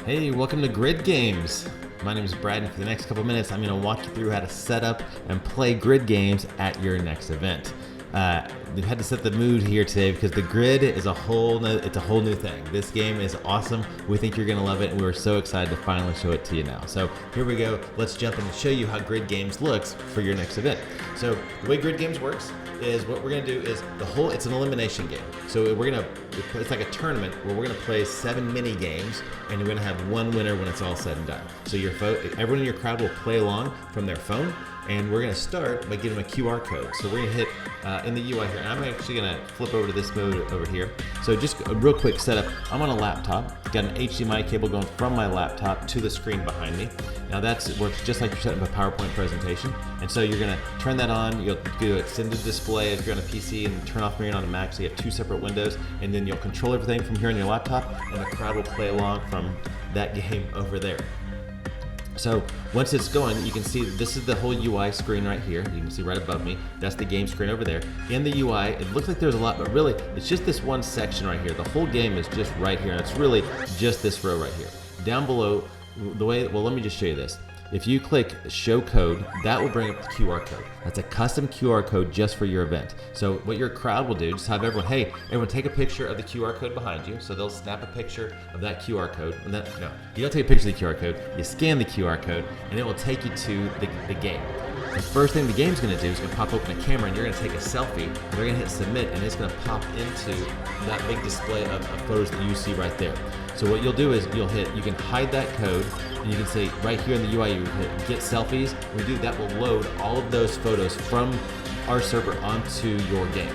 Hey, welcome to Grid Games. My name is Brad, and for the next couple minutes, I'm going to walk you through how to set up and play grid games at your next event. We've had to set the mood here today because the grid is a whole new thing. This game is awesome. We think you're going to love it, and we're so excited to finally show it to you now. So here we go. Let's jump in and show you how Grid Games looks for your next event. So the way Grid Games works is what we're going to do is it's an elimination game. So it's like a tournament where we're going to play 7 mini games, and you're going to have one winner when it's all said and done. So everyone in your crowd will play along from their phone, and we're going to start by giving them a QR code. So we're going to hit in the UI here, and I'm actually going to flip over to this mode over here. So just a real quick setup. I'm on a laptop, got an HDMI cable going from my laptop to the screen behind me. Now that works just like you're setting up a PowerPoint presentation. And so you're going to turn that on, you'll do extended display if you're on a PC, and turn off mirroring on a Mac, so you have 2 separate windows, and then you'll control everything from here on your laptop, and the crowd will play along from that game over there. So once it's going, you can see this is the whole UI screen right here. You can see right above me, that's the game screen over there. In the UI, it looks like there's a lot, but really it's just this one section right here. The whole game is just right here, and it's really just this row right here. Down below, let me just show you this. If you click show code, that will bring up the QR code. That's a custom QR code just for your event. So what your crowd will do, just have everyone take a picture of the QR code behind you. So they'll snap a picture of that QR code. And you don't take a picture of the QR code, you scan the QR code, and it will take you to the game. The first thing the game's gonna do is gonna pop open a camera, and you're gonna take a selfie, and they're gonna hit submit, and it's gonna pop into that big display of photos that you see right there. So what you'll do is you can hide that code, and you can say right here in the UI, you hit get selfies. When you do that, will load all of those photos from our server onto your game.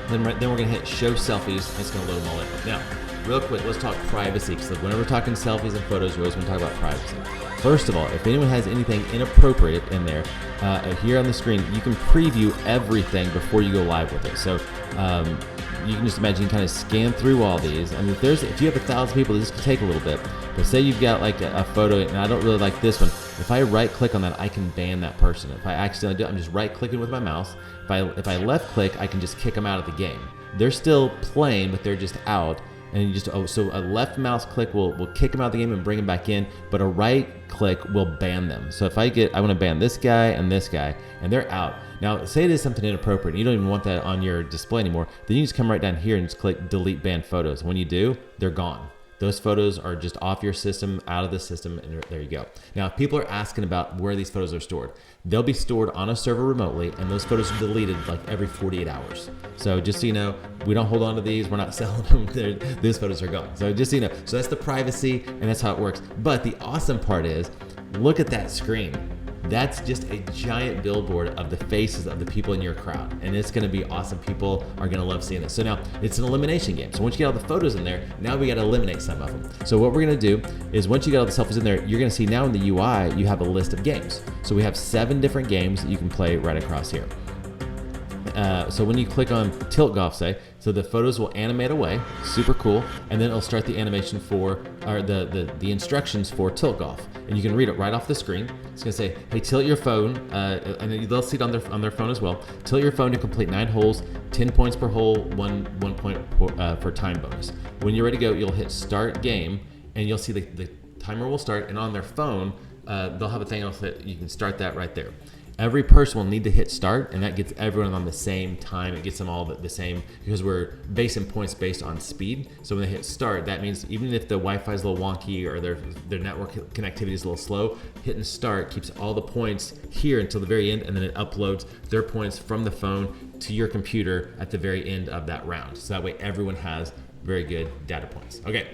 Then we're gonna hit show selfies, and it's gonna load them all in. Now, real quick, let's talk privacy, because whenever we're talking selfies and photos, we always want to talk about privacy. First of all, if anyone has anything inappropriate in there, here on the screen, you can preview everything before you go live with it. So you can just imagine you kind of scan through all these. I mean, if you have 1,000 people, this could take a little bit. But say you've got like a photo, and I don't really like this one. If I right click on that, I can ban that person. If I accidentally do it, I'm just right clicking with my mouse. If I left click, I can just kick them out of the game. They're still playing, but they're just out. And so a left mouse click will kick them out of the game and bring them back in, but a right click will ban them. So if I want to ban this guy, and they're out. Now, say it is something inappropriate, and you don't even want that on your display anymore, then you just come right down here and just click delete banned photos. When you do, they're gone. Those photos are just off your system, out of the system, and there you go. Now, if people are asking about where these photos are stored, they'll be stored on a server remotely, and those photos are deleted like every 48 hours. So just so you know, we don't hold on to these, we're not selling them, these photos are gone. So just so you know, so that's the privacy, and that's how it works. But the awesome part is, look at that screen. That's just a giant billboard of the faces of the people in your crowd, and it's gonna be awesome. People are gonna love seeing it. So now, it's an elimination game. So once you get all the photos in there, now we gotta eliminate some of them. So what we're gonna do is, once you get all the selfies in there, you're gonna see now in the UI, you have a list of games. So we have 7 different games that you can play right across here. So when you click on Tilt Golf, so the photos will animate away, super cool, and then it'll start the animation the instructions for Tilt Golf, and you can read it right off the screen. It's gonna say, hey, tilt your phone, and they'll see it on their phone as well. Tilt your phone to complete 9 holes, 10 points per hole, one point for time bonus. When you're ready to go, you'll hit Start Game, and you'll see the timer will start, and on their phone, they'll have a thing else that you can start that right there. Every person will need to hit start, and that gets everyone on the same time. It gets them all the same, because we're basing points based on speed. So when they hit start, that means even if the Wi-Fi is a little wonky or their network connectivity is a little slow, hitting start keeps all the points here until the very end, and then it uploads their points from the phone to your computer at the very end of that round. So that way everyone has very good data points. Okay.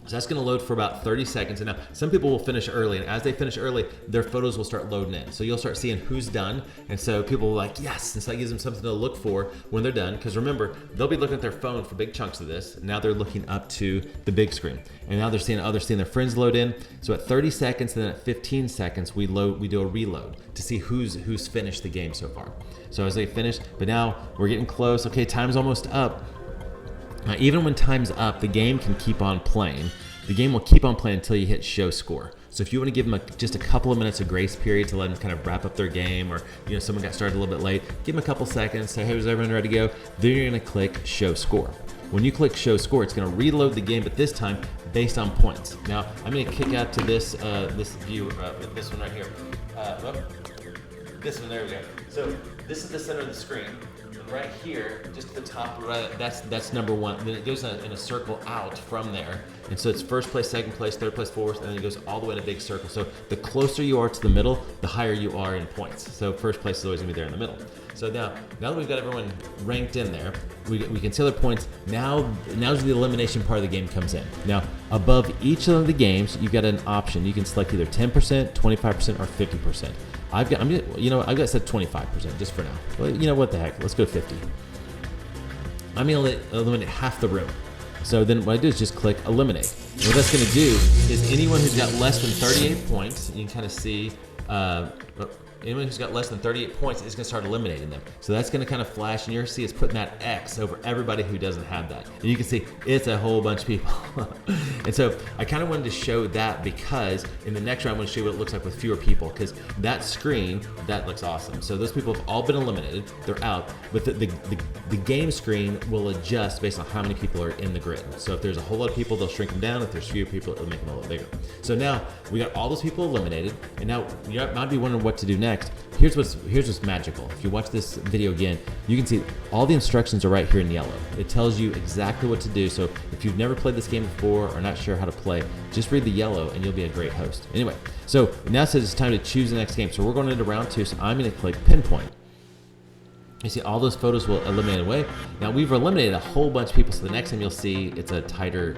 So that's gonna load for about 30 seconds. And now some people will finish early, and as they finish early, their photos will start loading in. So you'll start seeing who's done. And so people will like, yes. And so that gives them something to look for when they're done. Because remember, they'll be looking at their phone for big chunks of this. Now they're looking up to the big screen. And now they're seeing their friends load in. So at 30 seconds and then at 15 seconds, we do a reload to see who's finished the game so far. So as they finish, but now we're getting close. Okay, time's almost up. Now, even when time's up, the game can keep on playing. The game will keep on playing until you hit show score. So if you want to give them just a couple of minutes of grace period to let them kind of wrap up their game, or someone got started a little bit late, give them a couple seconds, say, hey, is everyone ready to go? Then you're going to click show score. when you click show score, it's going to reload the game, but this time based on points. Now, I'm going to kick out to this view, this one right here. This one, there we go. So this is the center of the screen. And right here, just at the top, right, that's number one. Then it goes in a circle out from there. And so it's first place, second place, third place, fourth, and then it goes all the way in a big circle. So the closer you are to the middle, the higher you are in points. So first place is always gonna be there in the middle. So now that we've got everyone ranked in there, we can see their points. Now's the elimination part of the game comes in. Now, above each of the games, you've got an option. You can select either 10%, 25%, or 50%. I've got set 25% just for now. Well, you know what the heck? Let's go 50. I'm gonna eliminate half the room. So then what I do is just click eliminate. And what that's gonna do is anyone who's got less than 38 points, you can kind of see, anyone who's got less than 38 points is gonna start eliminating them. So that's gonna kind of flash, and you'll see it's putting that X over everybody who doesn't have that. And you can see it's a whole bunch of people. And so I kind of wanted to show that because in the next round, I'm gonna show you what it looks like with fewer people, because that screen, that looks awesome. So those people have all been eliminated, they're out, but the game screen will adjust based on how many people are in the grid. So if there's a whole lot of people, they'll shrink them down. If there's fewer people, it'll make them a little bigger. So now we got all those people eliminated, and now you might be wondering what to do next. Here's what's magical. If you watch this video again, you can see all the instructions are right here in yellow. It tells you exactly what to do. So if you've never played this game before or not sure how to play, just read the yellow and you'll be a great host. Anyway, so now it says it's time to choose the next game. So we're going into round 2, so I'm going to click pinpoint. You see all those photos will eliminate away. Now we've eliminated a whole bunch of people, so the next time you'll see it's a tighter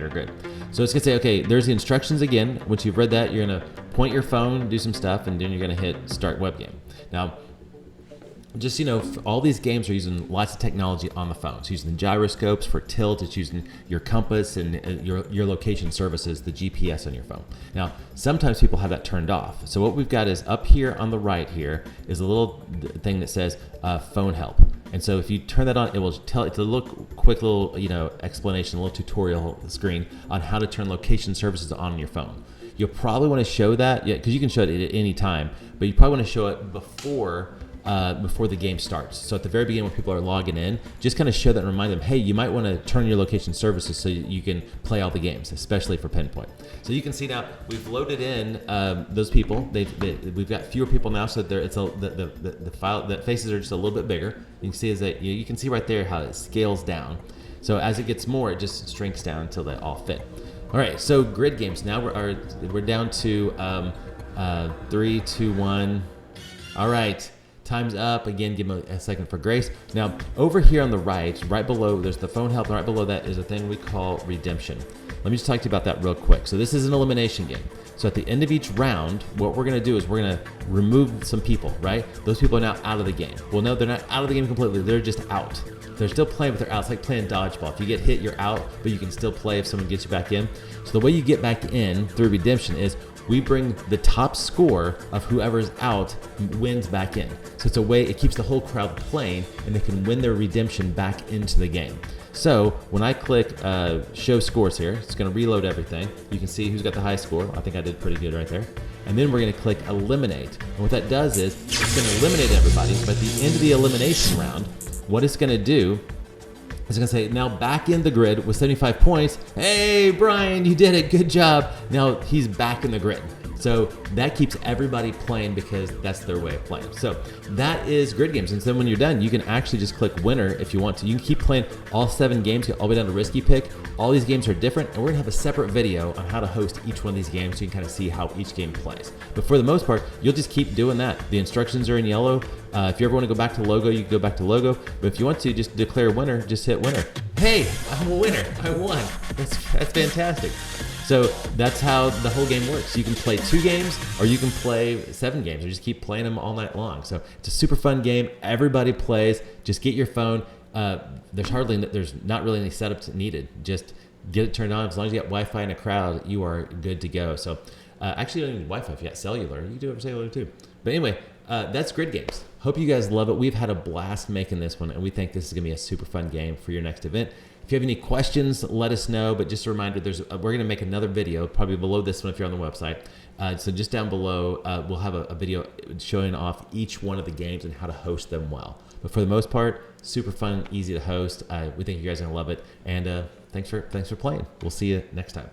grid. So it's gonna say, okay, there's the instructions again. Once you've read that, you're gonna point your phone, do some stuff, and then you're gonna hit start web game. Now, just, all these games are using lots of technology on the phone. It's using gyroscopes for tilt. It's using your compass and your location services, the GPS on your phone. Now, sometimes people have that turned off. So what we've got is up here on the right here is a little thing that says phone help. And so if you turn that on, it will tell it's a quick little explanation, a little tutorial screen on how to turn location services on your phone. You'll probably want to show that, because you can show it at any time, but you probably want to show it before the game starts. So at the very beginning when people are logging in, just kind of show that and remind them, hey, you might want to turn your location services so you can play all the games, especially for pinpoint. So you can see now we've loaded in those people. We've got fewer people now, so the file, the faces are just a little bit bigger. You can see you can see right there how it scales down. So as it gets more, it just shrinks down until they all fit. All right, so grid games. Now we're down to 3, 2, 1. All right. Time's up. Again, give them a second for grace. Now, over here on the right below, there's the phone help, and right below that is a thing we call redemption. Let me just talk to you about that real quick. So this is an elimination game. So at the end of each round, what we're gonna do is we're gonna remove some people, right? Those people are now out of the game. Well, no, they're not out of the game completely. They're just out. They're still playing, but they're out. It's like playing dodgeball. If you get hit, you're out, but you can still play if someone gets you back in. So the way you get back in through redemption is we bring the top score of whoever's out wins back in. So it's a way, it keeps the whole crowd playing and they can win their redemption back into the game. So when I click show scores here, it's gonna reload everything. You can see who's got the high score. I think I did pretty good right there. And then we're gonna click eliminate. And what that does is it's gonna eliminate everybody, but at the end of the elimination round, what it's gonna do, it's gonna say, now back in the grid with 75 points. Hey, Brian, you did it, good job. Now he's back in the grid. So that keeps everybody playing because that's their way of playing. So that is grid games. And then when you're done, you can actually just click winner if you want to. You can keep playing all 7 games, get all the way down to risky pick. All these games are different, and we're gonna have a separate video on how to host each one of these games so you can kind of see how each game plays. But for the most part, you'll just keep doing that. The instructions are in yellow. If you ever want to go back to logo, you can go back to logo. But if you want to just declare winner, just hit winner. Hey, I'm a winner. I won. That's fantastic. So that's how the whole game works. You can play 2 games or you can play 7 games or just keep playing them all night long. So it's a super fun game. Everybody plays. Just get your phone. There's not really any setup needed. Just get it turned on. As long as you got Wi-Fi in a crowd, you are good to go. So actually, you don't need Wi-Fi if you got cellular. You can do it for cellular too. But anyway, that's Grid Games. Hope you guys love it. We've had a blast making this one, and we think this is going to be a super fun game for your next event. If you have any questions, let us know. But just a reminder, we're going to make another video, probably below this one if you're on the website. So just down below, we'll have a video showing off each one of the games and how to host them well. But for the most part, super fun, easy to host. We think you guys are gonna love it. And thanks for playing. We'll see you next time.